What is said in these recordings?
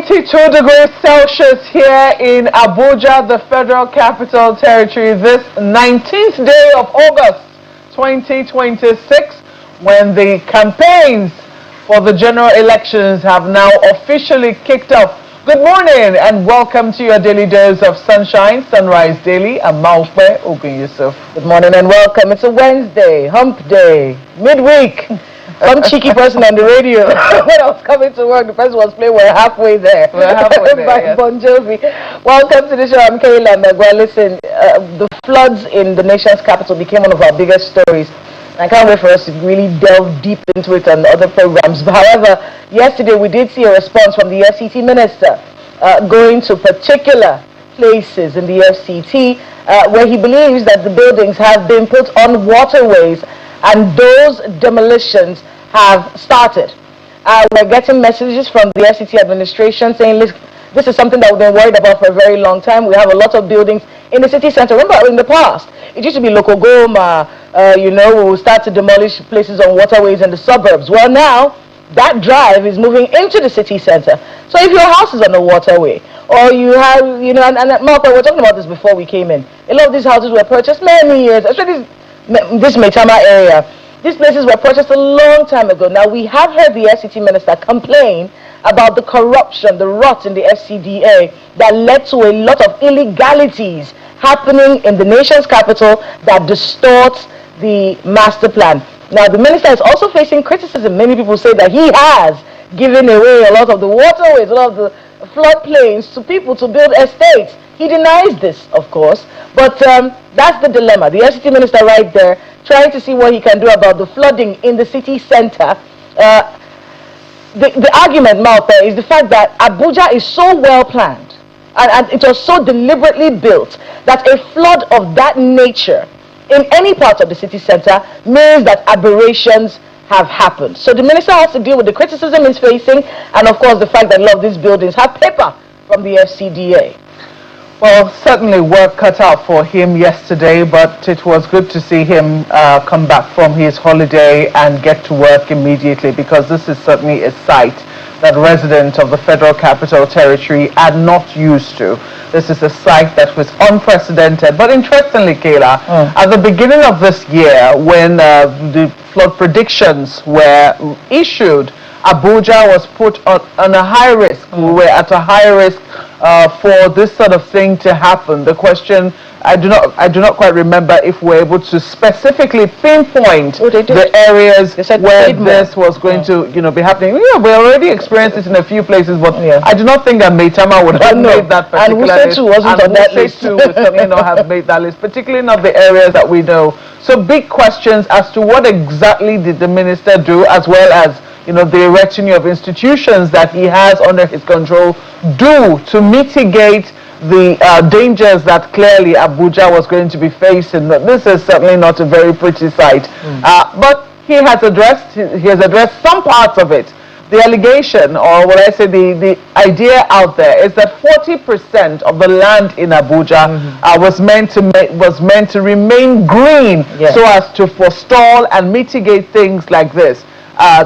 22 degrees Celsius here in Abuja, the Federal Capital Territory, this 19th day of August 2026, when the campaigns for the general elections have now officially kicked off. Good morning and welcome to your daily dose of sunshine, Sunrise Daily. I'm Maupe Ogun-Yusuf. Good morning and welcome. It's a Wednesday, hump day, midweek. Some cheeky person on the radio, when I was coming to work, the person was playing We're Halfway There. We're Halfway There, by yes. Bon Jovi. Welcome to the show. I'm Kola Ologbondiyan. Listen, the floods in the nation's capital became one of our biggest stories. I can't wait for us to really delve deep into it on other programs. But however, yesterday we did see a response from the FCT minister going to particular places in the FCT where he believes that the buildings have been put on waterways and those demolitions have started. We're getting messages from the FCT administration saying, listen, this is something that we've been worried about for a very long time. We have a lot of buildings in the city center. Remember, in the past, it used to be local goma, we will start to demolish places on waterways in the suburbs. Well, now, that drive is moving into the city center. So if your house is on a waterway, or you have, and Mark, we were talking about this before we came in. A lot of these houses were purchased many years, especially this Metama area. These places were purchased a long time ago. Now, we have heard the FCT minister complain about the corruption, the rot in the FCDA that led to a lot of illegalities happening in the nation's capital that distorts the master plan. Now, the minister is also facing criticism. Many people say that he has given away a lot of the waterways, a lot of the floodplains to people to build estates. He denies this, of course, but that's the dilemma. The FCT minister right there trying to see what he can do about the flooding in the city center. The argument, Malpe, is the fact that Abuja is so well planned and it was so deliberately built that a flood of that nature in any part of the city center means that aberrations have happened. So the minister has to deal with the criticism he's facing and, of course, the fact that a lot of these buildings have paper from the FCDA. Well, certainly work cut out for him yesterday, but it was good to see him come back from his holiday and get to work immediately, because this is certainly a site that residents of the Federal Capital Territory are not used to. This is a site that was unprecedented. But interestingly, Kayla, at the beginning of this year, when the flood predictions were issued, Abuja was put on a high risk. We were at a high risk for this sort of thing to happen. The question, I do not quite remember if we're able to specifically pinpoint the areas where this was going to be happening. Yeah, we already experienced it in a few places, but I do not think that Metama would have made that particular list. And Wuse wasn't on that list. Would certainly not have made that list, particularly not the areas that we know. So big questions as to what exactly did the minister do, as well as the retinue of institutions that he has under his control do to mitigate the dangers that clearly Abuja was going to be facing. This is certainly not a very pretty sight. But he has addressed some parts of it. The allegation, or what I say, the idea out there is that 40% of the land in Abuja was meant to remain green, so as to forestall and mitigate things like this.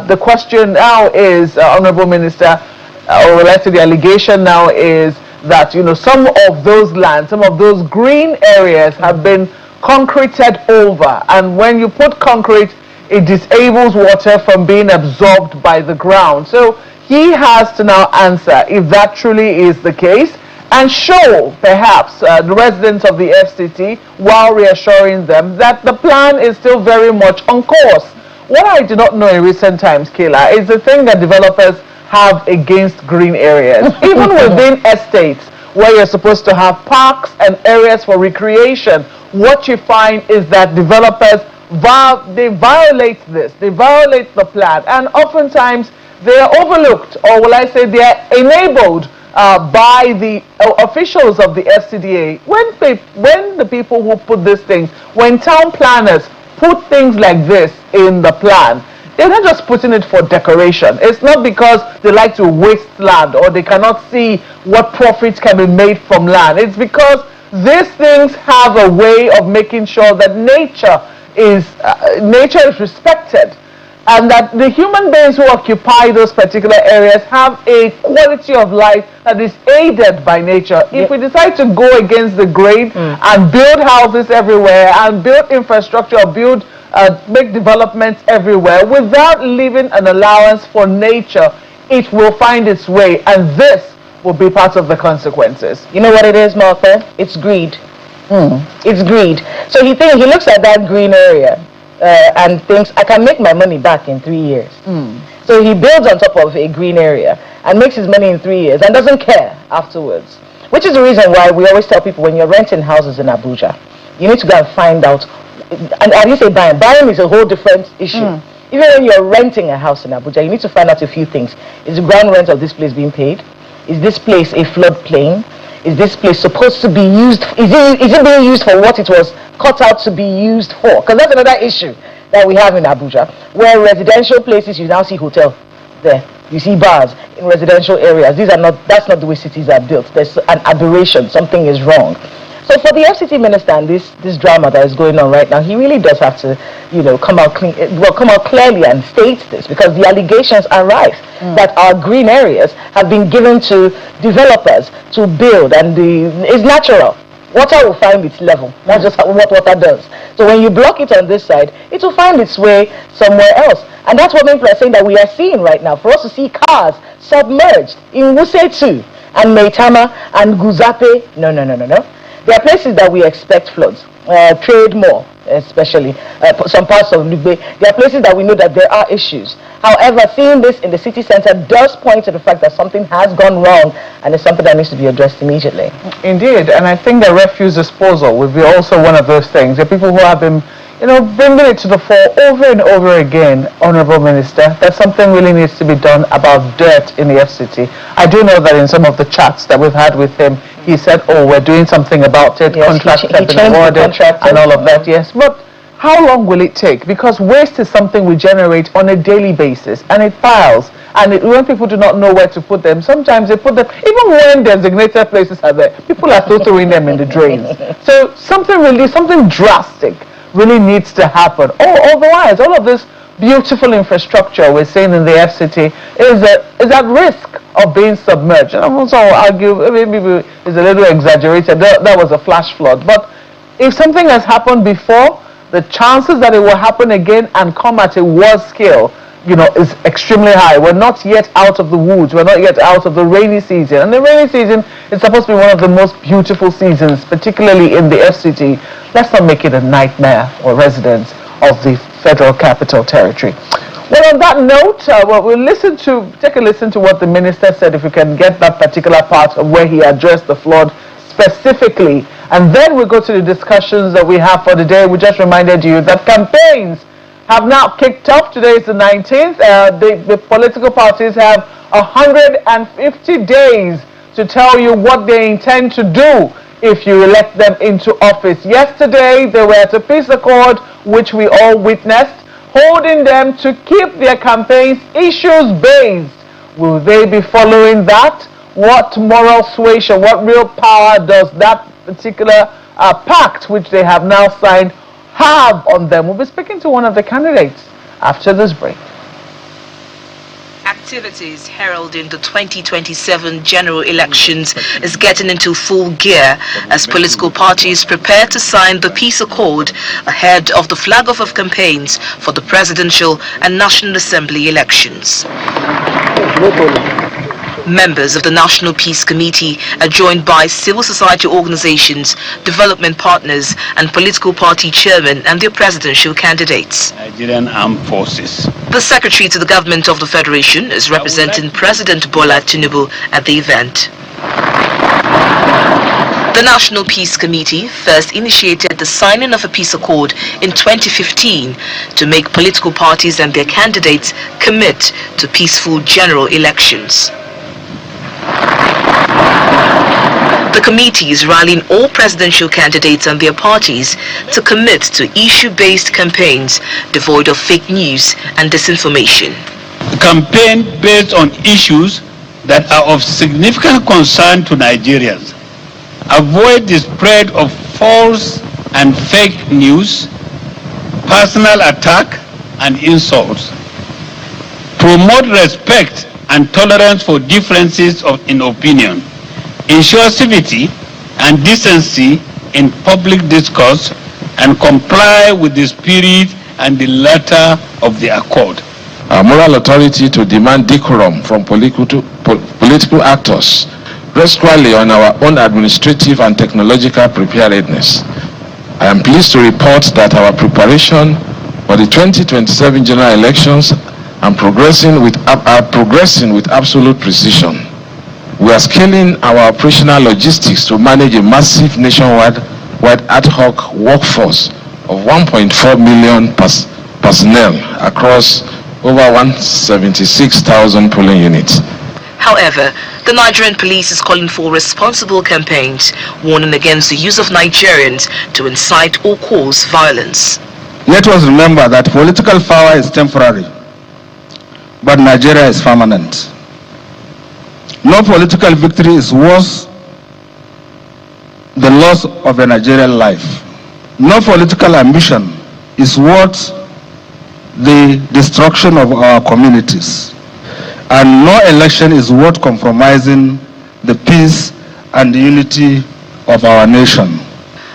The question now is, Honorable Minister, or let's say the allegation now is that some of those lands, some of those green areas have been concreted over, and when you put concrete, it disables water from being absorbed by the ground. So he has to now answer if that truly is the case, and show perhaps the residents of the FCT, while reassuring them that the plan is still very much on course. What I do not know in recent times, Kayla, is the thing that developers have against green areas. Even within estates where you're supposed to have parks and areas for recreation, what you find is that developers, they violate this. They violate the plan. And oftentimes they are overlooked, or will I say they are enabled by the officials of the FCDA. When the people who put these things, when town planners put things like this in the plan, they're not just putting it for decoration. It's not because they like to waste land or they cannot see what profit can be made from land. It's because these things have a way of making sure that nature is respected. and that the human beings who occupy those particular areas have a quality of life that is aided by nature. If we decide to go against the grain and build houses everywhere and build infrastructure, make developments everywhere without leaving an allowance for nature, it will find its way, and this will be part of the consequences. You know what it is, Martha? It's greed. It's greed. So he looks at that green area and thinks, I can make my money back in 3 years. So he builds on top of a green area and makes his money in 3 years and doesn't care afterwards. Which is the reason why we always tell people, when you're renting houses in Abuja, you need to go and find out. And I didn't say buying. Buying is a whole different issue. Even when you're renting a house in Abuja, you need to find out a few things. Is the ground rent of this place being paid? Is this place a floodplain? Is this place supposed to be used? Is it being used for what it was cut out to be used for? Because that's another issue that we have in Abuja, where residential places, you now see hotel there. You see bars in residential areas. That's not the way cities are built. There's an aberration. Something is wrong. So for the FCT minister and this drama that is going on right now, he really does have to, come out clearly and state this, because the allegations are rife that our green areas have been given to developers to build, and it's natural. Water will find its level. That's just what water does. So when you block it on this side, it will find its way somewhere else. And that's what people are saying that we are seeing right now. For us to see cars submerged in Wuse 2 and Maitama and Guzape, no. There are places that we expect floods, Trade More especially, some parts of Lugbe. There are places that we know that there are issues. However, seeing this in the city center does point to the fact that something has gone wrong, and it's something that needs to be addressed immediately. Indeed, and I think that refuse disposal will be also one of those things. The people who have been bringing it to the fore over and over again, Honorable Minister, that something really needs to be done about dirt in the FCT. I do know that in some of the chats that we've had with him, he said, we're doing something about it, yes, contracts have been awarded, and all of that, yes. But how long will it take? Because waste is something we generate on a daily basis, and it piles. And when people do not know where to put them, sometimes they put them, even when designated places are there, people are still throwing them in the drains. So something drastic really needs to happen. Otherwise, all of this beautiful infrastructure we're seeing in the FCT is at risk of being submerged. And I'm also argue, maybe it's a little exaggerated, that was a flash flood. But if something has happened before, the chances that it will happen again and come at a worse scale, is extremely high. We're not yet out of the woods. We're not yet out of the rainy season. And the rainy season is supposed to be one of the most beautiful seasons, particularly in the FCT. Let's not make it a nightmare for residents of the Federal Capital Territory. Well, on that note, we'll take a listen to what the minister said, if we can get that particular part of where he addressed the flood specifically. And then we'll go to the discussions that we have for the day. We just reminded you that campaigns have now kicked off. Today is the 19th. The political parties have 150 days to tell you what they intend to do if you elect them into office. Yesterday, they were at a peace accord, which we all witnessed, holding them to keep their campaigns issues-based. Will they be following that? What moral suasion, what real power does that particular pact, which they have now signed, have on them? We'll be speaking to one of the candidates after this break. Activities heralding the 2027 general elections is getting into full gear as political parties prepare to sign the peace accord ahead of the flag-off of campaigns for the presidential and National Assembly elections. Members of the National Peace Committee are joined by civil society organizations, development partners, and political party chairmen and their presidential candidates. Nigerian Armed Forces. The Secretary to the Government of the Federation is representing President Bola Tinubu at the event. The National Peace Committee first initiated the signing of a peace accord in 2015 to make political parties and their candidates commit to peaceful general elections. The committee is rallying all presidential candidates and their parties to commit to issue-based campaigns devoid of fake news and disinformation. A campaign based on issues that are of significant concern to Nigerians. Avoid the spread of false and fake news, personal attack and insults. promote respect and tolerance for differences in opinion, ensure civility and decency in public discourse, and comply with the spirit and the letter of the accord. Our moral authority to demand decorum from political actors rests squarely on our own administrative and technological preparedness. I am pleased to report that our preparation for the 2027 general elections are progressing with absolute precision. We are scaling our operational logistics to manage a massive nationwide ad hoc workforce of 1.4 million personnel across over 176,000 polling units. However, the Nigerian police is calling for responsible campaigns, warning against the use of Nigerians to incite or cause violence. Let us remember that political power is temporary, but Nigeria is permanent. No political victory is worth the loss of a Nigerian life. No political ambition is worth the destruction of our communities. And no election is worth compromising the peace and the unity of our nation.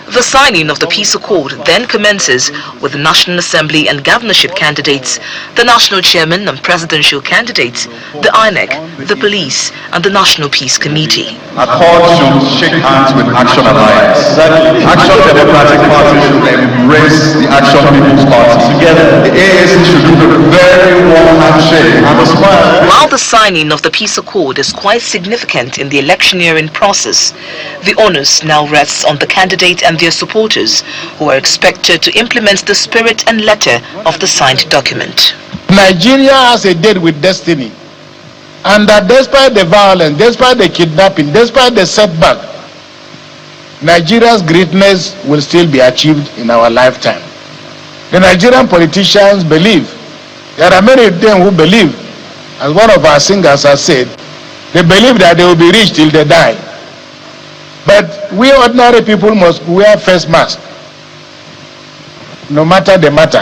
The signing of the peace accord then commences with the National Assembly and governorship candidates, the national chairman and presidential candidates, the INEC, the police, and the National Peace Committee. Accord should shake hands with Action Alliance. Action Democratic Party should embrace the Action People's Party. Together, the AAC should do a very warm handshake and a smile. While the signing of the peace accord is quite significant in the electioneering process, the onus now rests on the candidate and their supporters, who are expected to implement the spirit and letter of the signed document. Nigeria has a date with destiny, and that despite the violence, despite the kidnapping, despite the setback, Nigeria's greatness will still be achieved in our lifetime. The Nigerian politicians believe, there are many of them who believe, as one of our singers has said, they believe that they will be rich till they die. But we ordinary people must wear face mask, no matter the matter.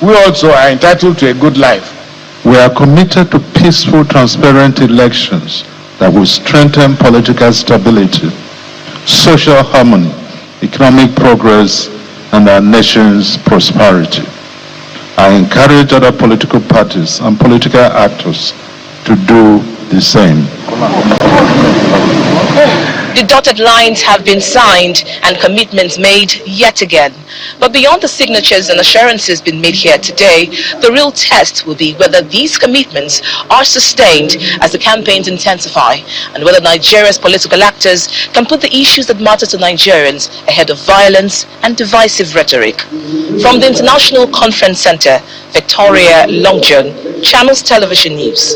We also are entitled to a good life. We are committed to peaceful, transparent elections that will strengthen political stability, social harmony, economic progress, and our nation's prosperity. I encourage other political parties and political actors to do the same. The dotted lines have been signed and commitments made yet again. But beyond the signatures and assurances being made here today, the real test will be whether these commitments are sustained as the campaigns intensify, and whether Nigeria's political actors can put the issues that matter to Nigerians ahead of violence and divisive rhetoric. From the International Conference Center, Victoria Longjon, Channels Television News.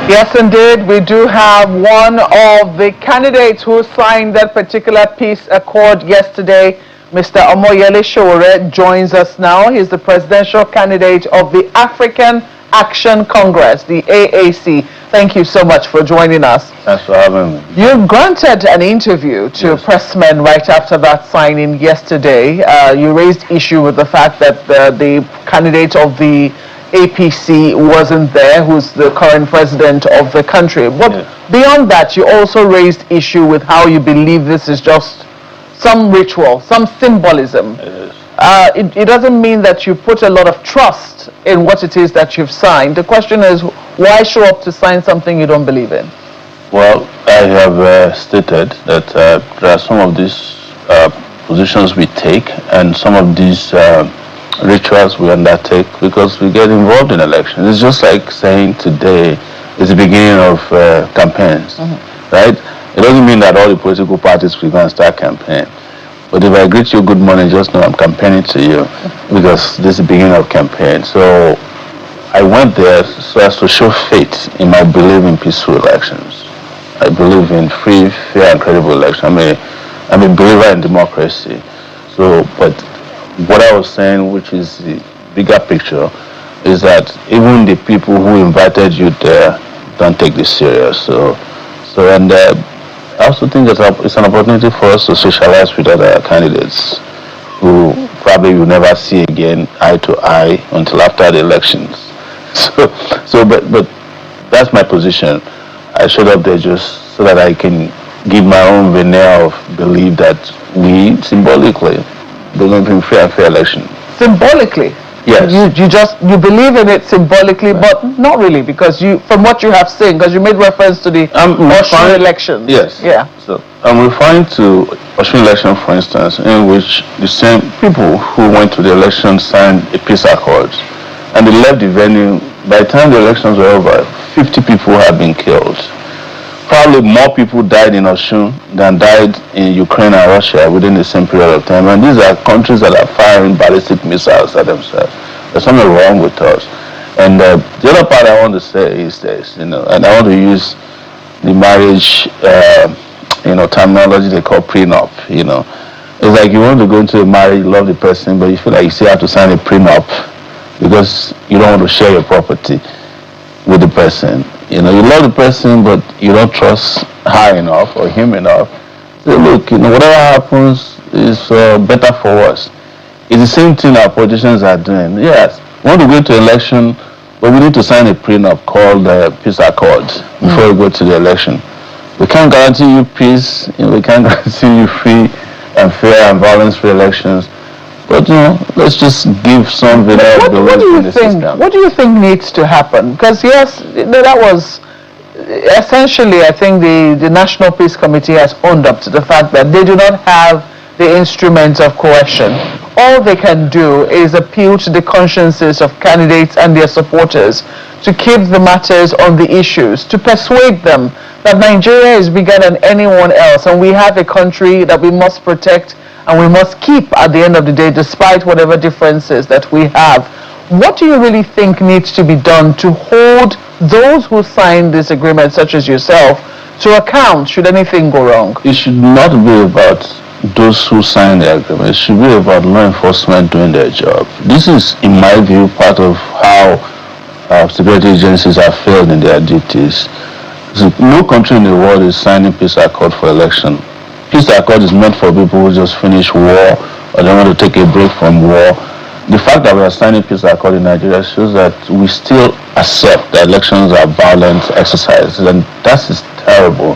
Yes, indeed. We do have one of the candidates who signed that particular peace accord yesterday. Mr. Omoyele Sowore joins us now. He's the presidential candidate of the African Action Congress, the AAC. Thank you so much for joining us. Thanks for having me. You granted an interview to pressmen right after that signing yesterday. You raised issue with the fact that the candidate of the APC wasn't there, who's the current president of the country. But beyond that, you also raised issue with how you believe this is just some ritual, some symbolism. It doesn't mean that you put a lot of trust in what it is that you've signed. The question is, why show up to sign something you don't believe in? Well, I have stated that there are some of these positions we take and some of these rituals we undertake because we get involved in elections. It's just like saying today is the beginning of campaigns, right? It doesn't mean that all the political parties will go and start campaign. But if I greet you good morning, just know I'm campaigning to you because this is the beginning of campaign. So I went there so as to show faith in my belief in peaceful elections. I believe in free, fair, and credible elections. I'm a believer in democracy. So, but what I was saying, which is the bigger picture, is that even the people who invited you there don't take this serious. And I also think it's an opportunity for us to socialize with other candidates who probably will never see again eye to eye until after the elections. But that's my position. I showed up there just so that I can give my own veneer of belief that we symbolically believe in fair election. Symbolically? Yes. You believe in it symbolically, but not really, because from what you have seen, because you made reference to the Osun elections. Yes. Yeah. So I'm referring to Osun election, for instance, in which the same people who went to the election signed a peace accord, and they left the venue. By the time the elections were over, 50 people had been killed. Probably more people died in Osun than died in Ukraine and Russia within the same period of time. And these are countries that are firing ballistic missiles at themselves. There's something wrong with us. And the other part I want to say is this, and I want to use the marriage, terminology they call prenup. It's like you want to go into a marriage, love the person, but you feel like you still have to sign a prenup because you don't want to share your property with the person. You love the person, but you don't trust her enough or him enough. So look, whatever happens is better for us. It's the same thing our politicians are doing. Yes, we want to go to election, but we need to sign a prenup called peace accord before we go to the election. We can't guarantee you peace. We can't guarantee you free and fair and violence-free elections. But let's just give some veneer of belief in the system. What do you think needs to happen? Because yes, that was essentially, I think the National Peace Committee has owned up to the fact that they do not have the instruments of coercion. All they can do is appeal to the consciences of candidates and their supporters to keep the matters on the issues, to persuade them that Nigeria is bigger than anyone else, and we have a country that we must protect and we must keep at the end of the day, despite whatever differences that we have. What do you really think needs to be done to hold those who signed this agreement, such as yourself, to account should anything go wrong? It should not be about those who signed the agreement. It should be about law enforcement doing their job. This is, in my view, part of how security agencies have failed in their duties. So no country in the world is signing peace accord for election. Peace accord is meant for people who just finished war or they want to take a break from war. The fact that we are signing peace accord in Nigeria shows that we still accept that elections are violent exercises, and that is terrible.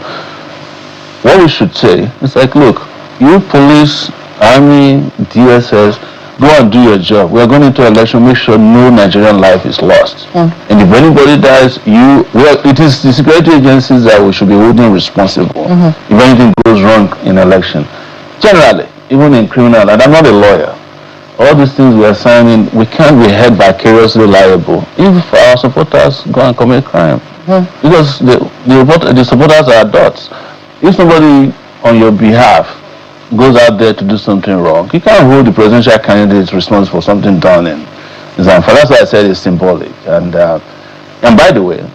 What we should say is like, look, you police, army, DSS, go and do your job. We are going into election, make sure no Nigerian life is lost. And if anybody dies, it is the security agencies that we should be holding responsible if anything goes wrong in election. Generally, even in criminal, and I'm not a lawyer, all these things we are signing, we can't be held vicariously liable if our supporters go and commit crime. Because the supporters are adults. If somebody on your behalf goes out there to do something wrong, you can't hold the presidential candidate responsible for something done in Zamfara. That's why I said it's symbolic. And by the way,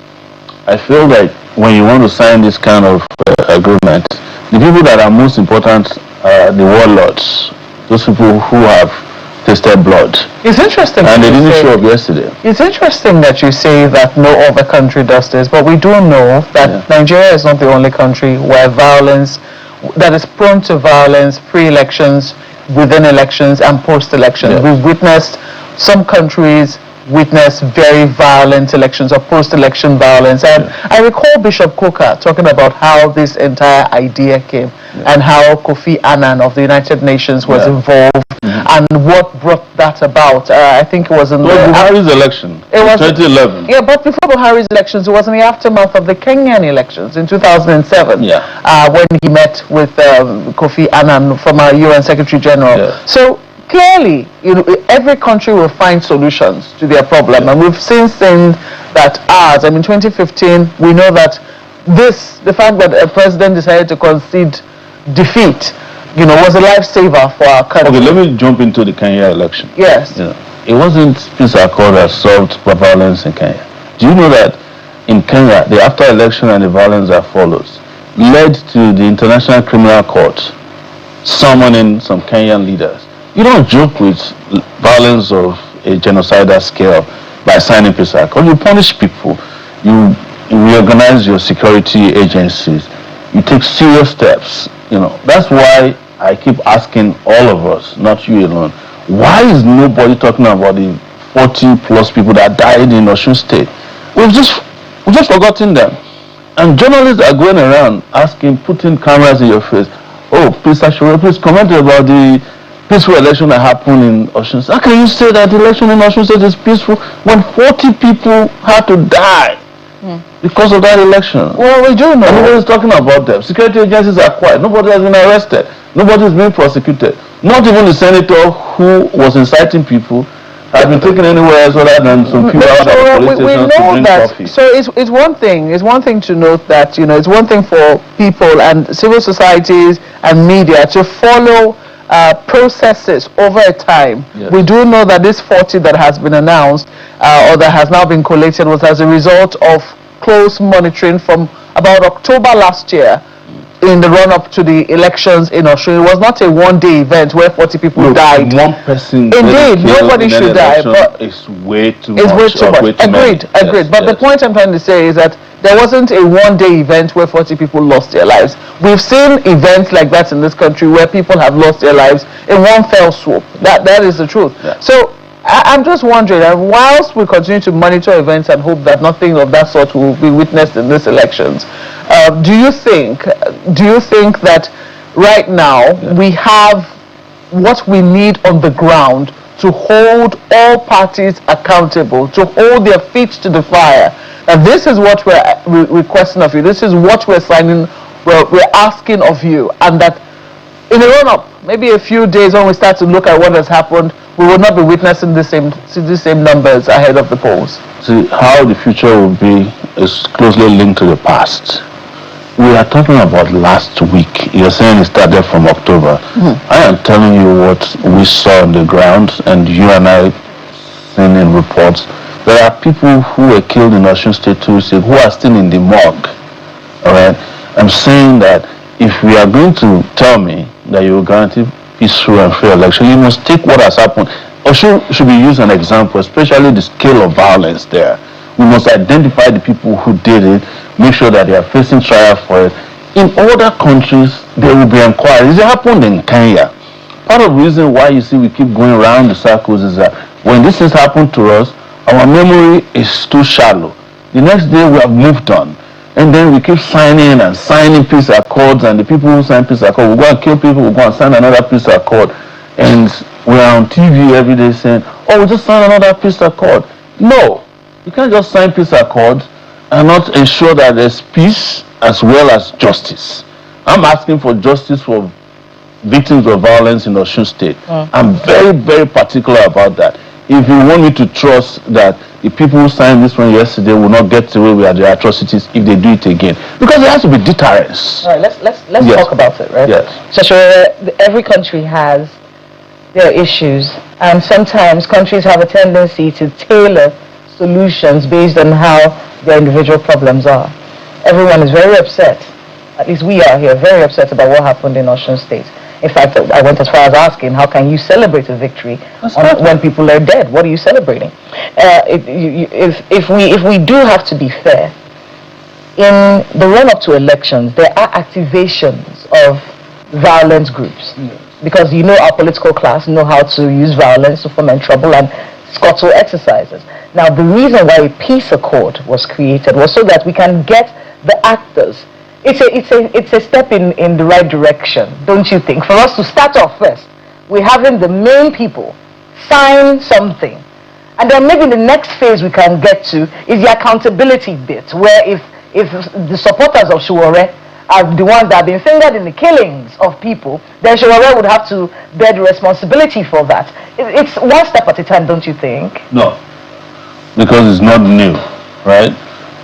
I feel like when you want to sign this kind of agreement, the people that are most important are the warlords, those people who have tasted blood. It's interesting. And they didn't show up yesterday. It's interesting that you say that no other country does this, but we do know that Nigeria is not the only country where violence, that is prone to violence, pre-elections, within elections, and post-elections. We've witnessed some countries witness very violent elections or post-election violence. And I recall Bishop Coker talking about how this entire idea came and how Kofi Annan of the United Nations was involved and what brought that about. I think it was in Buhari's election. It was 2011. Yeah, but before Buhari's elections, it was in the aftermath of the Kenyan elections in 2007 when he met with Kofi Annan, former UN Secretary General. So clearly, every country will find solutions to their problem, and we've seen that ours. I mean, 2015, we know that the fact that a president decided to concede defeat, was a lifesaver for our country. Okay, let me jump into the Kenya election. Yes. It wasn't peace accord that solved violence in Kenya. Do you know that in Kenya, the after election and the violence that follows led to the International Criminal Court summoning some Kenyan leaders? You don't joke with violence of a genocidal scale. by signing peace accord. You punish people. You reorganize your security agencies. You take serious steps. That's why I keep asking all of us, not you alone, why is nobody talking about the 40 plus people that died in Osun State? We've just forgotten them. And journalists are going around asking, putting cameras in your face. Oh, please, Sowore, please comment about the peaceful election that happened in Osun State. How can you say that the election in Osun State is peaceful when 40 people had to die because of that election? Well, we do know. Nobody's talking about them. Security agencies are quiet. Nobody has been arrested. Nobody is being prosecuted. Not even the senator who was inciting people has been taken anywhere else other than some people out of the police stations to drink coffee. So it's one thing. It's one thing to note that it's one thing for people and civil societies and media to follow processes over a time. Yes. We do know that this 40 that has been announced or that has now been collated was as a result of close monitoring from about October last year in the run-up to the elections in Osun. It was not a one-day event where 40 people died. One person. Indeed, nobody should die, but it's way too it's much. way too much. Agreed. Yes, But the point I'm trying to say is that there wasn't a one-day event where 40 people lost their lives. We've seen events like that in this country where people have lost their lives in one fell swoop. That is the truth. Yeah. So I'm just wondering, whilst we continue to monitor events and hope that nothing of that sort will be witnessed in these elections, do you think that right now we have what we need on the ground to hold all parties accountable, to hold their feet to the fire? And this is what we're requesting of you. This is what we're asking of you, and that in the run-up, maybe a few days when we start to look at what has happened, we will not be witnessing the same numbers ahead of the polls. See, how the future will be is closely linked to the past. We are talking about last week. You're saying it started from October. I am telling you what we saw on the ground, and you and I seen in reports. There are people who were killed in Osun State 2 weeks ago who are still in the morgue. All right? I'm saying that if we are going to tell me that you will guarantee peaceful and free election, you must take what has happened. Osun should be used as an example, especially the scale of violence there. We must identify the people who did it, make sure that they are facing trial for it. In other countries, there will be inquiries. It happened in Kenya. Part of the reason why you see we keep going around the circles is that when this things happen to us, our memory is too shallow. The next day we have moved on. And then we keep signing peace accords, and the people who sign peace accord will go and kill people, will go and sign another peace accord. And we're on TV every day saying, oh, we just signed another peace accord. No, you can't just sign peace accords and not ensure that there's peace as well as justice. I'm asking for justice for victims of violence in Osun State. I'm very, very particular about that. If you want me to trust that the people who signed this one yesterday will not get away with their atrocities if they do it again, because there has to be deterrence. All right, let's talk about it, right? Yes. So every country has their issues, and sometimes countries have a tendency to tailor solutions based on how their individual problems are. Everyone is very upset, at least we are here, very upset about what happened in Osun State. In fact, I went as far as asking, how can you celebrate a victory when people are dead? What are you celebrating? If we do have to be fair, in the run-up to elections, there are activations of violent groups. Because our political class know how to use violence to foment trouble and scuttle exercises. Now, the reason why a peace accord was created was so that we can get the actors. It's a step in the right direction, don't you think? For us to start off first, we're having the main people sign something. And then maybe the next phase we can get to is the accountability bit, where if the supporters of Sowore are the ones that have been fingered in the killings of people, then Sowore would have to bear the responsibility for that. It's one step at a time, don't you think? No, because it's not new, right?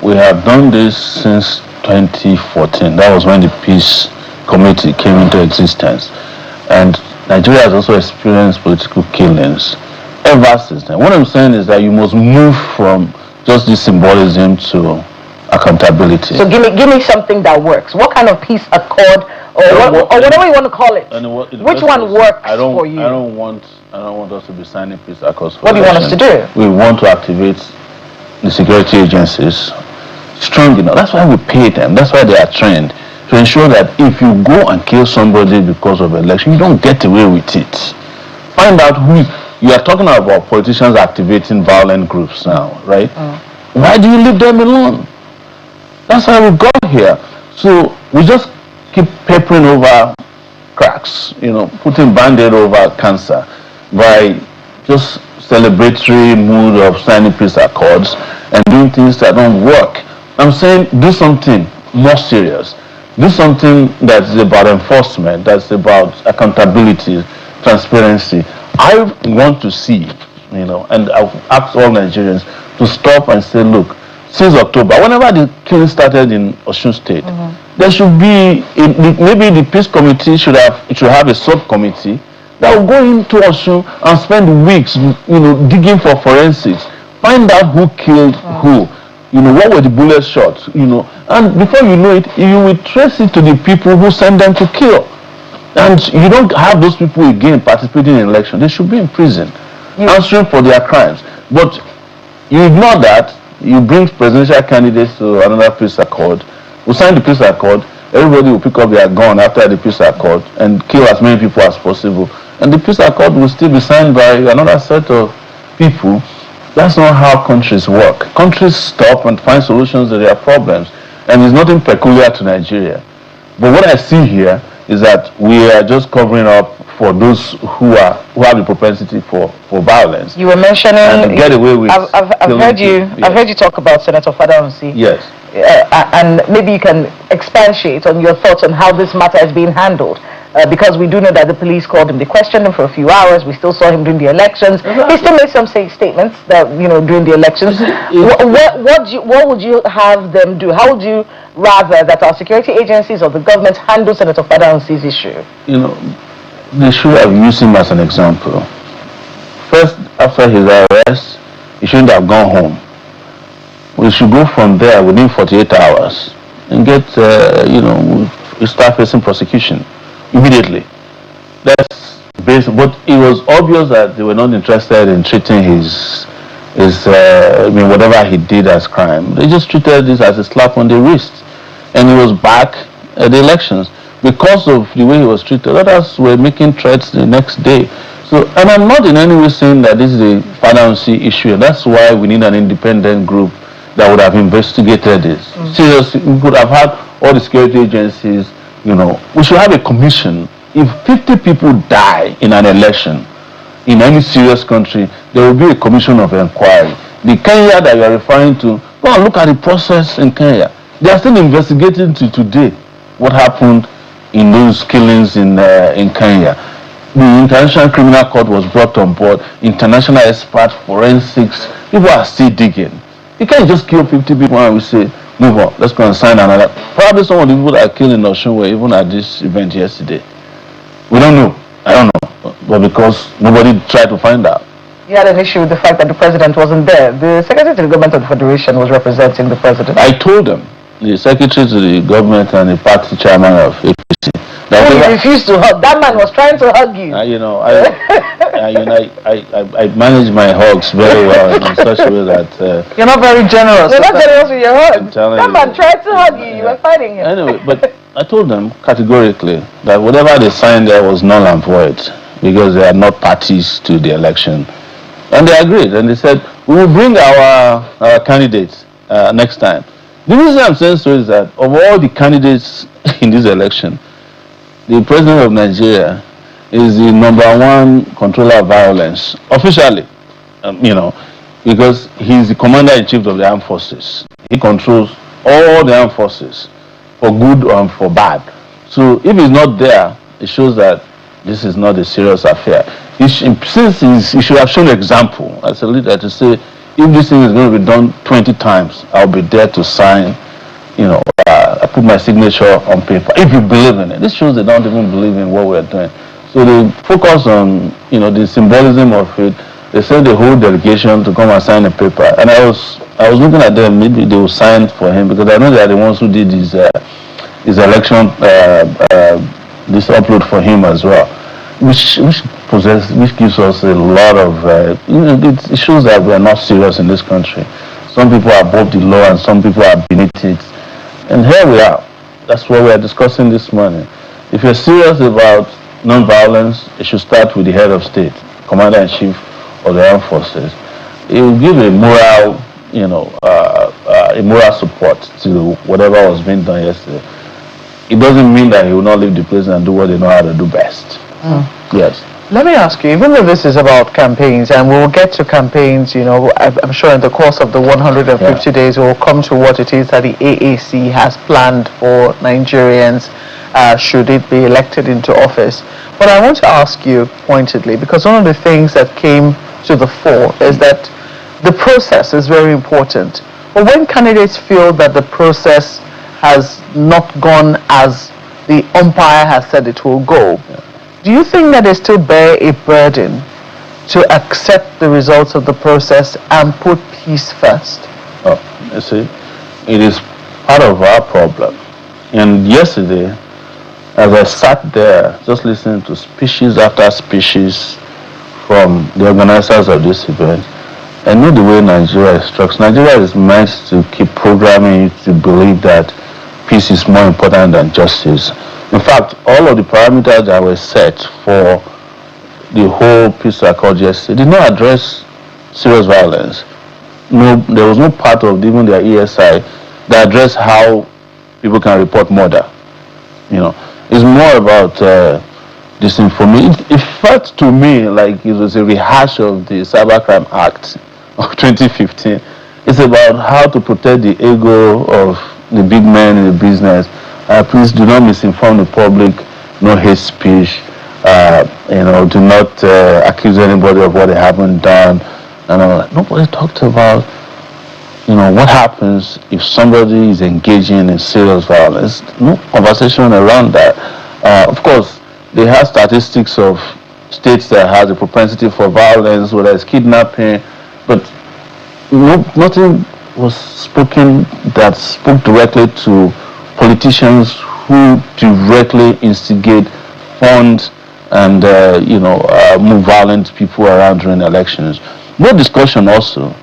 We have done this since 2014. That was when the Peace Committee came into existence. And Nigeria has also experienced political killings ever since then. What I'm saying is that you must move from just this symbolism to accountability. So give me something that works. What kind of peace accord or whatever you want to call it. Which one works for you? I don't want us to be signing peace accords. What do you want us to do? We want to activate the security agencies strong enough. That's why we pay them. That's why they are trained to ensure that if you go and kill somebody because of election, you don't get away with it. Find out who. You are talking about politicians activating violent groups now, right? Why do you leave them alone? That's how we got here. So we just keep papering over cracks, putting band-aid over cancer by just celebratory mood of signing peace accords and doing things that don't work. I'm saying do something more serious. Do something that's about enforcement, that's about accountability, transparency. I want to see, and I've asked all Nigerians to stop and say, look, since October, whenever the killing started in Osun State, there should be, maybe the peace committee should have a subcommittee that will go into Osun and spend weeks, digging for forensics, find out who killed who, what were the bullet shots, and before you know it, you will trace it to the people who sent them to kill. And you don't have those people again participating in election. They should be in prison, answering for their crimes. But you ignore that. You bring presidential candidates to another peace accord. We sign the peace accord. Everybody will pick up their gun after the peace accord and kill as many people as possible. And the peace accord will still be signed by another set of people. That's not how countries work. Countries stop and find solutions to their problems. And it's nothing peculiar to Nigeria. But what I see here is that we are just covering up for those who have the propensity for violence. You were mentioning, and get away with I've heard you talk about Senator Fadansi. Yes. And maybe you can expatiate on your thoughts on how this matter is being handled. Because we do know that the police called him, they questioned him for a few hours. We still saw him during the elections. He still made some statements that during the elections. What would you have them do? How would you rather that our security agencies or the government handle Senator Fadansi's issue? They should have used him as an example. First, after his arrest, he shouldn't have gone home. We should go from there within 48 hours and get, start facing prosecution immediately. That's basic. But it was obvious that they were not interested in treating his whatever he did as crime. They just treated this as a slap on the wrist. And he was back at the elections. Because of the way he was treated, others were making threats the next day. So, and I'm not in any way saying that this is a Fadansi issue, and that's why we need an independent group that would have investigated this. Seriously, we could have had all the security agencies, we should have a commission. If 50 people die in an election in any serious country, there will be a commission of inquiry. The Kenya that you are referring to, go and look at the process in Kenya. They are still investigating to today what happened in those killings in Kenya. The International Criminal Court was brought on board. International experts, forensics, people are still digging. You can't just kill 50 people and we say, move on, let's go and sign another. Probably some of the people that are killed in Osun were even at this event yesterday. We don't know. I don't know. But because nobody tried to find out. You had an issue with the fact that the president wasn't there. The secretary to the government of the federation was representing the president. I told them, the secretary to the government and the party chairman of APC, that he refused to hug. That man was trying to hug you. I manage my hugs very well in such a way that you're not very generous. You're not generous with your hugs. That man tried to hug you. You were fighting him. Anyway, but I told them categorically that whatever they signed there was null and void because they are not parties to the election, and they agreed. And they said we will bring our candidates next time. The reason I'm saying so is that of all the candidates in this election, the president of Nigeria is the #1 controller of violence, officially, because he's the commander-in-chief of the armed forces. He controls all the armed forces, for good or for bad. So if he's not there, it shows that this is not a serious affair. He should have shown example as a leader to say, if this thing is going to be done 20 times, I'll be there to sign, I put my signature on paper. If you believe in it. This shows they don't even believe in what we're doing. So they focus on, the symbolism of it. They send the whole delegation to come and sign a paper. And I was looking at them, maybe they will sign for him because I know they are the ones who did his his election, this upload for him as well, which gives us a lot of, it shows that we are not serious in this country. Some people are above the law and some people are beneath it. And here we are. That's what we are discussing this morning. If you're serious about non-violence, it should start with the head of state, Commander-in-Chief of the Armed Forces. It will give a moral, a moral support to whatever was being done yesterday. It doesn't mean that he will not leave the place and do what they know how to do best. Yes. Let me ask you, even though this is about campaigns, and we'll get to campaigns, I'm sure in the course of the 150 days, we'll come to what it is that the AAC has planned for Nigerians should it be elected into office. But I want to ask you pointedly, because one of the things that came to the fore is that the process is very important. But when candidates feel that the process has not gone as the umpire has said it will go, do you think that they still bear a burden to accept the results of the process and put peace first? Oh, you see, it is part of our problem. And yesterday, as I sat there just listening to species after species from the organizers of this event, I know the way Nigeria is structured. Nigeria is meant to keep programming you to believe that peace is more important than justice. In fact, all of the parameters that were set for the whole peace accord yesterday did not address serious violence. No, there was no part of even their ESI that addressed how people can report murder. It's more about disinformation. It felt to me like it was a rehash of the Cybercrime Act of 2015. It's about how to protect the ego of the big men in the business. Please do not misinform the public, no hate speech, do not accuse anybody of what they haven't done. And nobody talked about, what happens if somebody is engaging in serious violence. No conversation around that. Of course, they have statistics of states that have a propensity for violence, whether it's kidnapping, but nothing was spoken that spoke directly to politicians who directly instigate, fund, and move violent people around during elections. No discussion also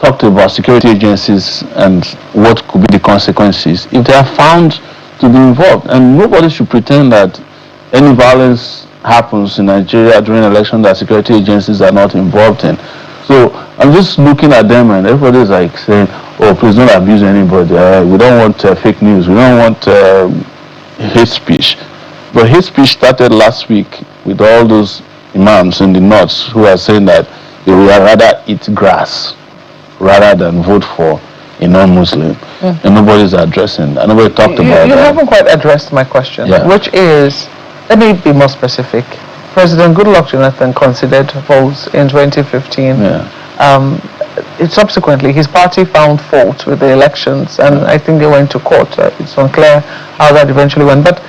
talked about security agencies and what could be the consequences if they are found to be involved. And nobody should pretend that any violence happens in Nigeria during election that security agencies are not involved in. So I'm just looking at them and everybody's like saying, oh, please don't abuse anybody. We don't want fake news. We don't want hate speech. But hate speech started last week with all those imams in the north who are saying that they would rather eat grass rather than vote for a non-Muslim. And nobody's addressing that. Nobody talked about that. You haven't quite addressed my question, which is, let me be more specific. President Goodluck Jonathan considered votes in 2015. Subsequently, his party found fault with the elections, and I think they went to court. It's unclear how that eventually went. But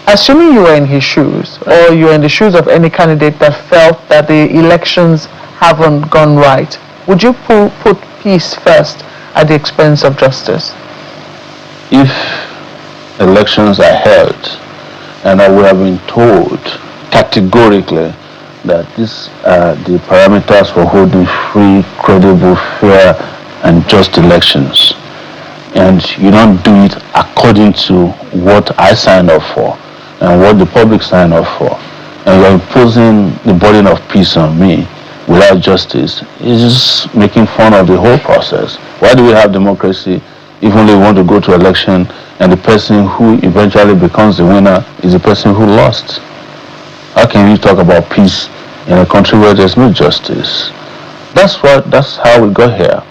assuming you were in his shoes, or you were in the shoes of any candidate that felt that the elections haven't gone right, would you put peace first at the expense of justice? If elections are held, and I would have been told categorically that these are the parameters for holding free, credible, fair, and just elections, and you don't do it according to what I signed up for and what the public signed up for, and you're imposing the burden of peace on me without justice, it's just making fun of the whole process. Why do we have democracy if only we want to go to election and the person who eventually becomes the winner is the person who lost? How can you talk about peace in a country where there's no justice? That's how we got here.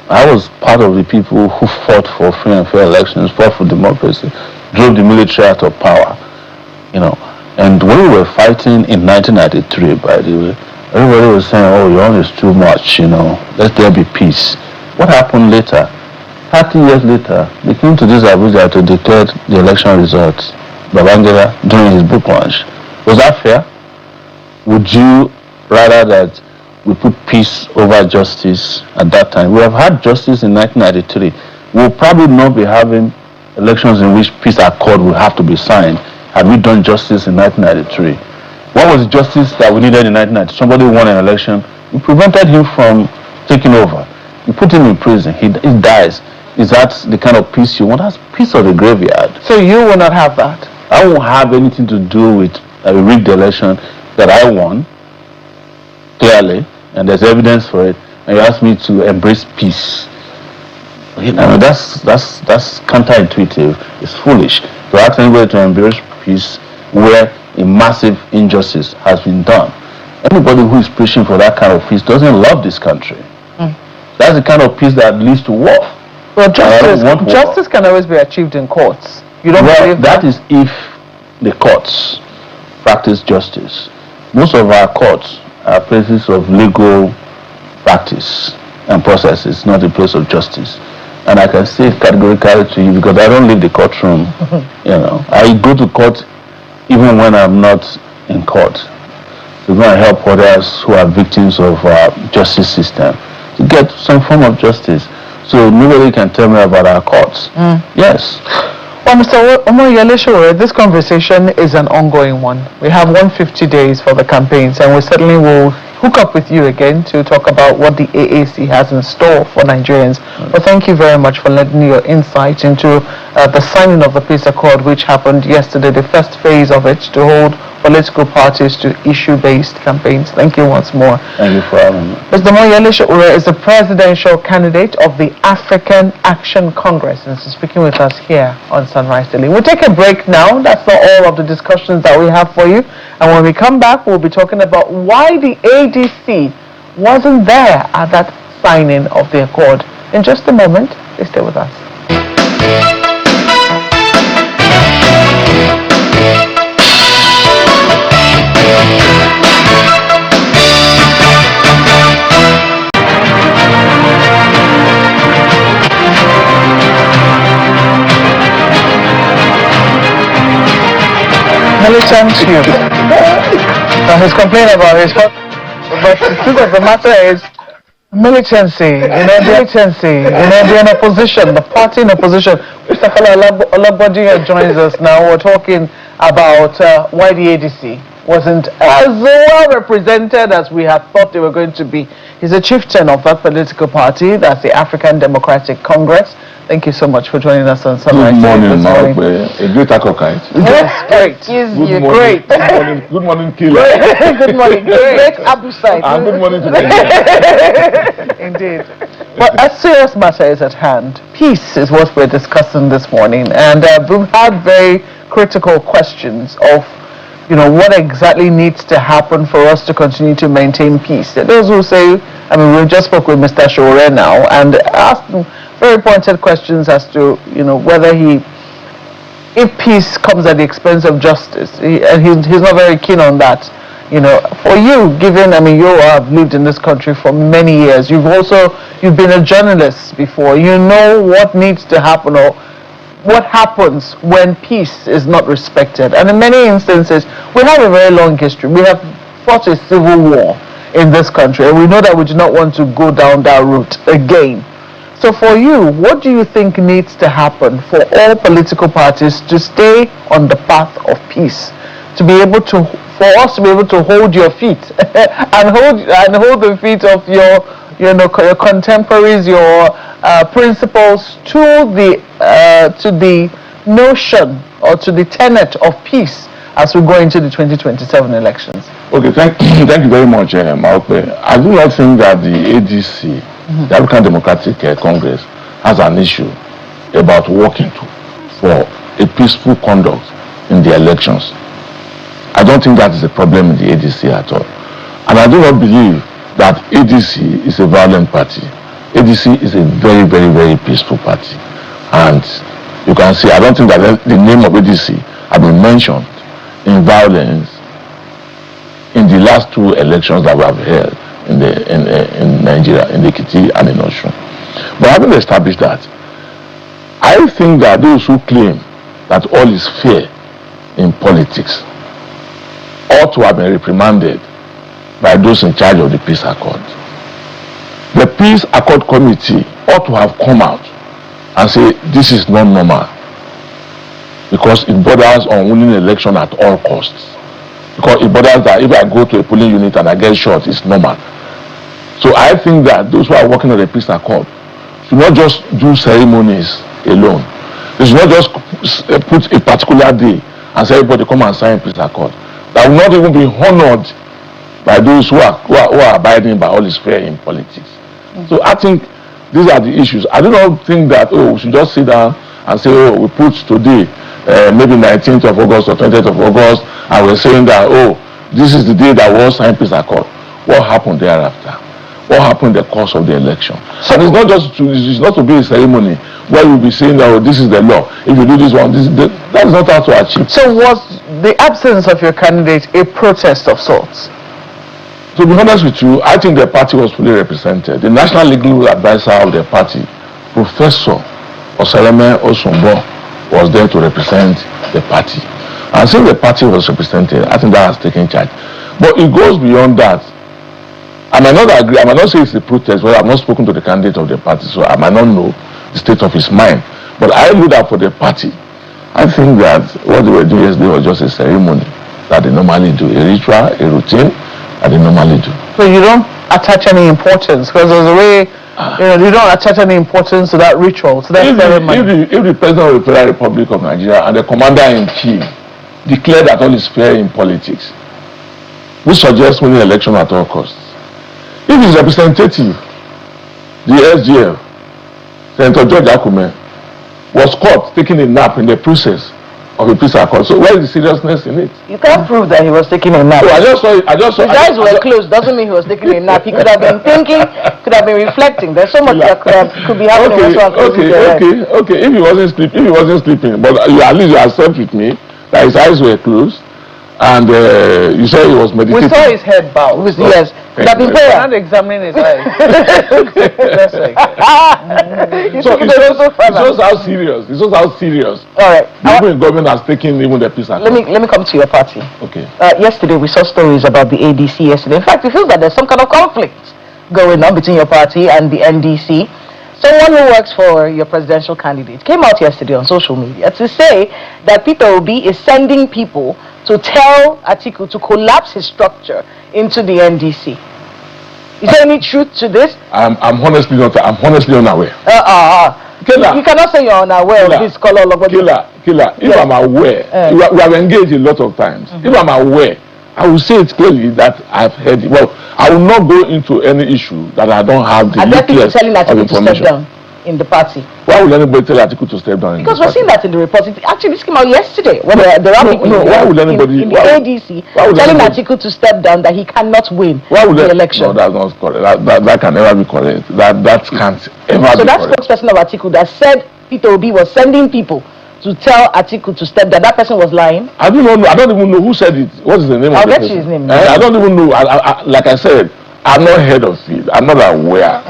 I was part of the people who fought for free and fair elections, fought for democracy, drove the military out of power, And when we were fighting in 1993, by the way, everybody was saying, oh, your own is too much, let there be peace. What happened later? 30 years later, they came to this Abuja to declare the election results. Babangida during his book launch. Was that fair? Would you rather that we put peace over justice at that time? We have had justice in 1993. We'll probably not be having elections in which peace accord will have to be signed, had we done justice in 1993? What was the justice that we needed in 1990? Somebody won an election, you prevented him from taking over. You put him in prison, he dies. Is that the kind of peace you want? That's peace of the graveyard. So you will not have that? I won't have anything to do with a rigged election that I won, clearly, and there's evidence for it, and you ask me to embrace peace. You know, that's counterintuitive. It's foolish to ask anybody to embrace peace where a massive injustice has been done. Anybody who is preaching for that kind of peace doesn't love this country. That's the kind of peace that leads to war. Well, justice can always be achieved in courts. You don't believe that? That is if the courts practice justice. Most of our courts are places of legal practice and processes, not a place of justice. And I can say it categorically to you because I don't leave the courtroom. You know, I go to court even when I'm not in court. To go and help others who are victims of our justice system to get some form of justice. So nobody can tell me about our courts. Yes. Well, Mr. Omoyele Sowore, this conversation is an ongoing one. We have 150 days for the campaigns, and we certainly will hook up with you again to talk about what the AAC has in store for Nigerians. But thank you very much for lending your insight into the signing of the peace accord, which happened yesterday, the first phase of it, to hold political parties to issue-based campaigns. Thank you once more. Thank you for having me. Mr. Omoyele Sowore is the presidential candidate of the African Action Congress, and is speaking with us here on Sunrise Daily. We'll take a break now. That's not all of the discussions that we have for you. And when we come back, we'll be talking about why the ADC wasn't there at that signing of the accord. In just a moment, please stay with us. Militant youth. He's complaining about his, but the truth of the matter is militancy, they're in opposition, the party in opposition. Mr. Kola Ologbondiyan joins us now. We're talking about why the ADC wasn't as well represented as we had thought they were going to be. He's a chieftain of that political party, that's the African Democratic Congress. Thank you so much for joining us on Sunrise. Good morning, a great akokite. Yes, great. Good morning. Great. Good morning, Killer. Good morning. Great Abu side. And good morning to the Indeed. But a serious matter is at hand. Peace is what we're discussing this morning, and we've had very critical questions of, what exactly needs to happen for us to continue to maintain peace. Those who say, we just spoke with Mr. Sowore now and asked him very pointed questions as to, whether if peace comes at the expense of justice, and he's not very keen on that. For you, given, you have lived in this country for many years, you've been a journalist before, you know what needs to happen or what happens when peace is not respected. And in many instances, we have a very long history. We have fought a civil war in this country, and we know that we do not want to go down that route again. So for you, what do you think needs to happen for all political parties to stay on the path of peace, for us to be able to hold your feet and hold the feet of your contemporaries, your principles to the notion or to the tenet of peace as we go into the 2027 elections? Okay, thank you very much, Maokwe. I do not think that the ADC, the African Democratic Congress, has an issue about working for a peaceful conduct in the elections. I don't think that is a problem in the ADC at all. And I do not believe that ADC is a violent party. ADC is a very, very, very peaceful party. And you can see, I don't think that the name of ADC has been mentioned in violence in the last two elections that we have held in Nigeria, in Ekiti and in Osun. But having established that, I think that those who claim that all is fair in politics ought to have been reprimanded by those in charge of the peace accord. The peace accord committee ought to have come out and say this is not normal. because it borders on winning election at all costs. Because it borders that if I go to a polling unit and I get shot, it's normal. So I think that those who are working on the peace accord should not just do ceremonies alone. They should not just put a particular day and say everybody come and sign peace accord. That will not even be honored by those who are abiding by all is fair in politics. So I think these are the issues. I do not think that we should just sit down and say, we put today, maybe 19th of August or 20th of August, and we're saying that, this is the day that we all sign peace accord. What happened thereafter? What happened in the course of the election? So and it's not to be a ceremony where you'll be saying that this is the law. If you do this one, that is not how to achieve. So was the absence of your candidate a protest of sorts? To be honest with you, I think the party was fully represented. The national legal advisor of the party, Professor Omoyele Sowore, was there to represent the party. And since the party was represented, I think that has taken charge. But it goes beyond that. I might not agree, I might not say it's a protest, but I've not spoken to the candidate of the party, so I might not know the state of his mind. But I know that for the party, I think that what they were doing yesterday was just a ceremony that they normally do, a ritual, a routine that they normally do. So you don't attach any importance, because there's a way, you don't attach any importance to that ritual, to that ceremony. If the President of the Federal Republic of Nigeria and the Commander-in-Chief declare that all is fair in politics, we suggest winning election at all costs. If his representative, the SGF, Senator George Akume, was caught taking a nap in the process of a peace accord, so where is the seriousness in it? You can't prove that he was taking a nap. So I just saw his eyes were closed, doesn't mean he was taking a nap. He could have been thinking, could have been reflecting. There's so much that could be happening. Okay. If he wasn't sleeping, but at least you accept with me that his eyes were closed, and you said he was meditating. We saw his head bow. Yes. That is prayer. Not examining his eyes. So it shows how serious. It shows how serious. All right. The people in government has taken even the peace accord. Let me come to your party. Okay. Yesterday we saw stories about the ADC. Yesterday, in fact, it feels that there's some kind of conflict going on between your party and the NDC. Someone who works for your presidential candidate came out yesterday on social media to say that Peter Obi is sending people to tell Atiku to collapse his structure into the NDC. Is there any truth to this? I'm honestly unaware. You cannot say you're unaware of this Kola Ologbondiyan. Killer. If I'm aware, we have engaged a lot of times. If I'm aware, I will say it clearly that I've heard it. Well, I will not go into any issue that I don't have the nucleus of information. To step down in the party. Why would anybody tell Atiku to step down? Because we're seeing that in the report. Actually, this came out yesterday when there are people why would anybody in the ADC telling Atiku to step down, that he cannot win the election. No, that's not correct. That can never be correct. That can't ever be correct. So that spokesperson of Atiku that said Peter Obi was sending people to tell Atiku to step down, that person was lying? I don't know. I don't even know who said it. What is the name of the person? I'll get you his name. I don't even know. Like I said, I'm not heard of it. I'm not aware.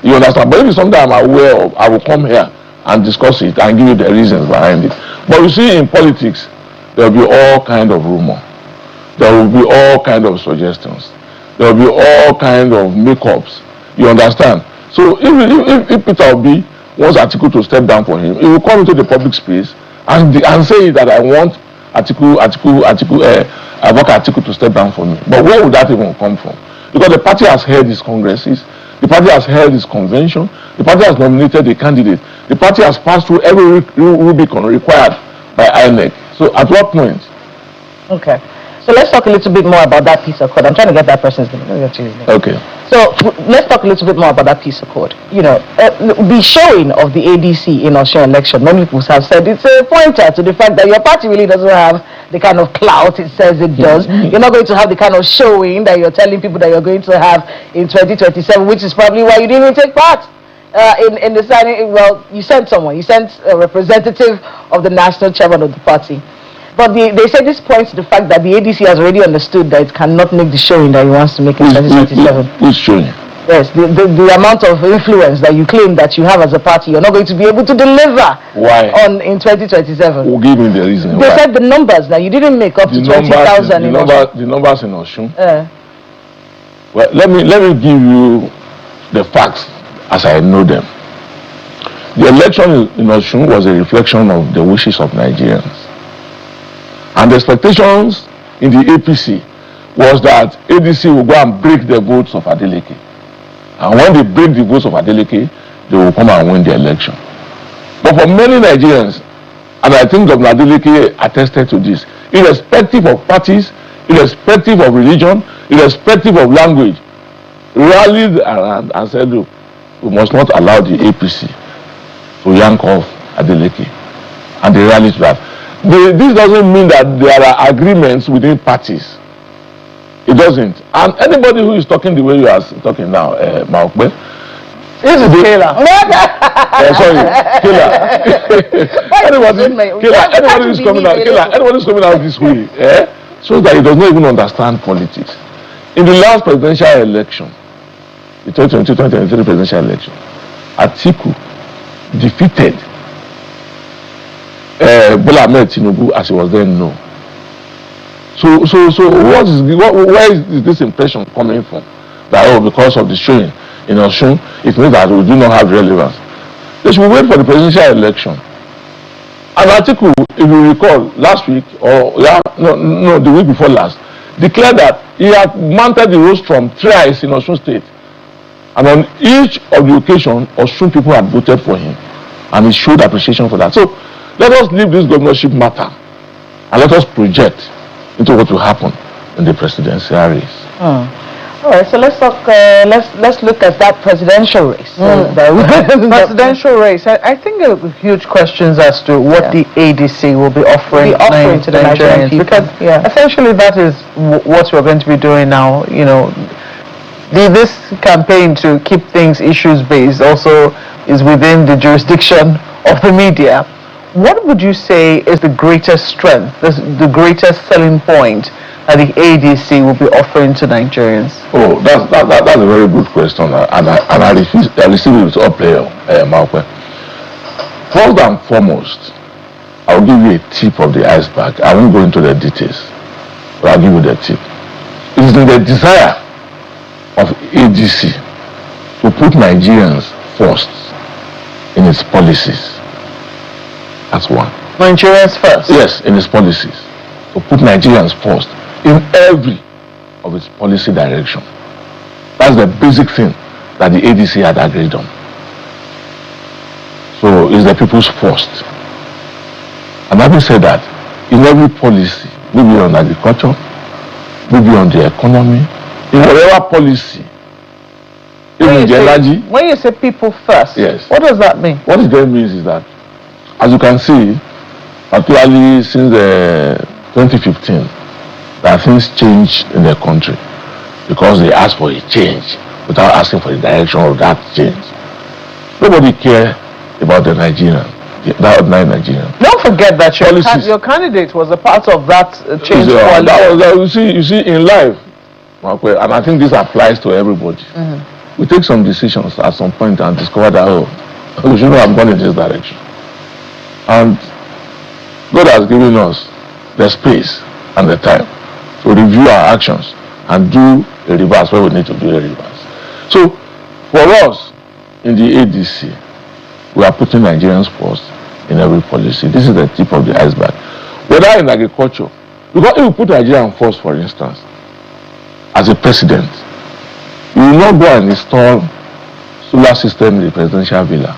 You understand? But if it's something I'm aware of, I will come here and discuss it and give you the reasons behind it. But you see, in politics, there will be all kind of rumor. There will be all kind of suggestions. There will be all kind of makeups. You understand? So if Peter Obi wants Atiku to step down for him, he will come into the public space and say that I want Atiku to step down for me. But where would that even come from? Because the party has held its congresses, the party has held its convention, the party has nominated a candidate, the party has passed through every Rubicon required by INEC. So at what point? Okay. So let's talk a little bit more about that peace accord. I'm trying to get that person's name. Okay. So let's talk a little bit more about that peace accord. You know, the showing of the ADC in Osun election, many people have said it's a pointer to the fact that your party really doesn't have the kind of clout it says it does. You're not going to have the kind of showing that you're telling people that you're going to have in 2027, which is probably why you didn't even take part in the signing. Well, you sent someone. You sent a representative of the national chairman of the party. But they say this points to the fact that the ADC has already understood that it cannot make the showing that it wants to make in 2027. Which showing? Yes, the amount of influence that you claim that you have as a party, you're not going to be able to deliver. Why? In 2027. Who gave me the reason? They said the numbers that you didn't make up to 20,000 in Osun. The numbers in Osun. Well, let me give you the facts as I know them. The election in Osun was a reflection of the wishes of Nigerians. And the expectations in the APC was that ADC will go and break the votes of Adeleke. And when they break the votes of Adeleke, they will come and win the election. But for many Nigerians, and I think Governor Adeleke attested to this, irrespective of parties, irrespective of religion, irrespective of language, rallied around and said, look, we must not allow the APC to yank off Adeleke. And they rallied to that. This doesn't mean that there are agreements within parties. It doesn't. And anybody who is talking the way you are talking now, Maokbe, this is Kola. Sorry, Kola. Anybody who's coming out, anybody who's coming out this way, so that he does not even understand politics. In the last presidential election, the 2022-2023 presidential election, Atiku defeated Bola Ahmed Tinubu as he was then known. So where is this impression coming from? That because of the showing in Osun, it means that we do not have relevance. They should wait for the presidential election. And Atiku, if you recall, last week the week before last, declared that he had mounted the rostrum thrice in Osun State, and on each of the occasion, Osun people had voted for him, and he showed appreciation for that. So let us leave this governorship matter, and let us project into what will happen in the presidential race. All right, so let's talk. Let's look at that presidential race. Presidential race. I think there are huge questions as to what the ADC will be offering to the Nigerian people. Because essentially that is what we're going to be doing now. You know, this campaign to keep things issues based also is within the jurisdiction of the media. What would you say is the greatest strength, the greatest selling point that the ADC will be offering to Nigerians? Oh, that's a very good question, and I receive it with all pleasure, Malcolm. First and foremost, I'll give you a tip of the iceberg. I won't go into the details, but I'll give you the tip. It is in the desire of ADC to put Nigerians first in its policies. That's one. Nigerians first? Yes, in its policies. To put Nigerians first in every of its policy direction. That's the basic thing that the ADC had agreed on. So it's the people's first. And having said that, in every policy, maybe on agriculture, maybe on the economy, in whatever policy, even the energy. When you say people first, yes, what does that mean? What it then means is that, as you can see, particularly since 2015, that things changed in the country because they asked for a change without asking for the direction of that change. Nobody cared about the Nigerian, the ordinary Nigerian. Don't forget that your candidate was a part of that change. You see, in life, and I think this applies to everybody. We take some decisions at some point and discover that, we should not have gone in this direction. And God has given us the space and the time to review our actions and do a reverse where we need to do a reverse. So, for us in the ADC, we are putting Nigerians first in every policy. This is the tip of the iceberg. Whether in agriculture, because if you put Nigerians first, for instance, as a president, you will not go and install solar system in the presidential villa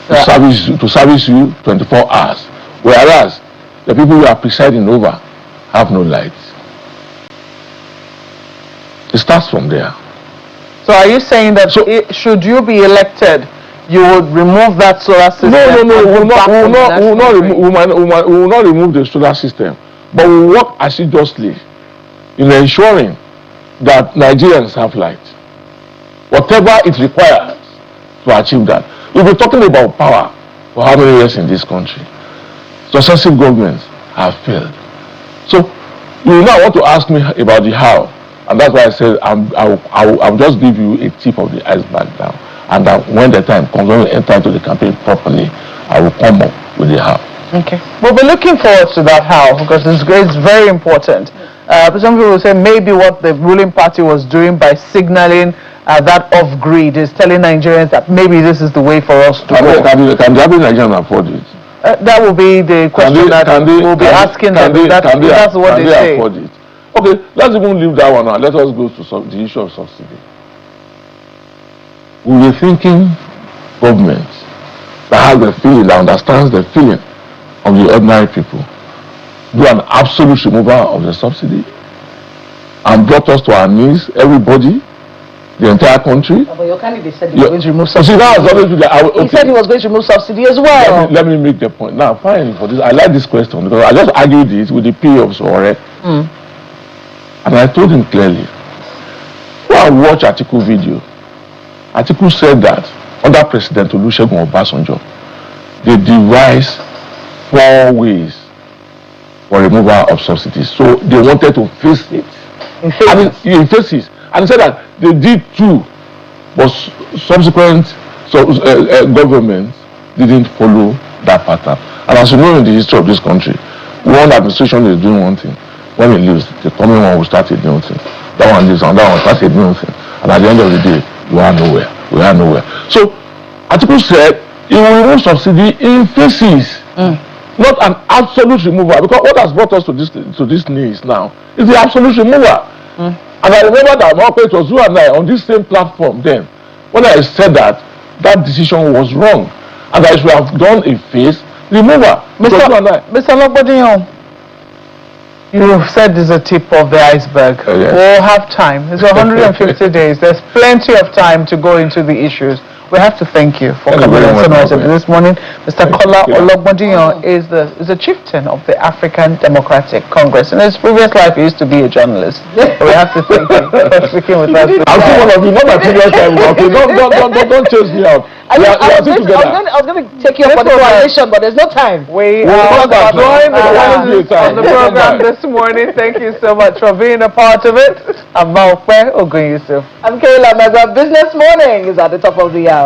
to service you 24 hours, whereas the people you are presiding over have no lights. It starts from there. So are you saying that should you be elected, you would remove that solar system? No, we will not remove the solar system, but we will work assiduously in ensuring that Nigerians have light. Whatever it requires to achieve that. We've been talking about power for how many years in this country? Successive governments have failed. So you now want to ask me about the how, and that's why I said I'll just give you a tip of the iceberg now, and that when the time comes, when we enter into the campaign properly, I will come up with the how. Okay, we'll be looking forward to that how, because it's very important. Some people will say maybe what the ruling party was doing by signaling that off-grid is telling Nigerians that maybe this is the way for us to go. Can the average Nigerian afford it? That will be the question we'll be asking them. That's what they say. Afford it? Okay, let's even leave that one out. Let us go to the issue of subsidy. We were thinking government that has the feeling, that understands the feeling of the ordinary people, do an absolute removal of the subsidy and brought us to our knees, everybody, the entire country. But your candidate said he was going to remove subsidy. He said he was going to remove subsidy as well. Let me make the point. Now, fine for this. I like this question because I just argued this with the PA of Sowore. And I told him clearly, go and watch Atiku video. Atiku said that under President Olusegun Obasanjo, they devised 4 ways for removal of subsidies. So they wanted to face it. In phases. And he said that they did 2, but subsequent governments didn't follow that pattern. And as you know in the history of this country, one administration is doing one thing. When it leaves, the coming one will start a new thing. That one leaves, and that one starts a new thing. And at the end of the day, we are nowhere. We are nowhere. So, Atiku said he will remove subsidy in phases, not an absolute removal. Because what has brought us to this knees now is the absolute removal. And I remember that it was you and I on this same platform then, when I said that decision was wrong, and that I should have done a phase removal. Mr. Ologbondiyan, you said there's a tip of the iceberg. Yes. We'll have time. It's 150 days. There's plenty of time to go into the issues. We have to thank you for coming on this morning. Mr. Kola Ologbondiyan is a chieftain of the African Democratic Congress. In his previous life, he used to be a journalist. So we have to thank you for speaking with us. I'm still one of you, not my previous time. Okay, don't chase me out. I was going to take you up for the coalition, but there's no time. We are joined on the program this morning. Thank you so much for being a part of it. I'm Maokwe Ogun Yusuf. I'm Kayla Magwa. Business Morning is at the top of the hour.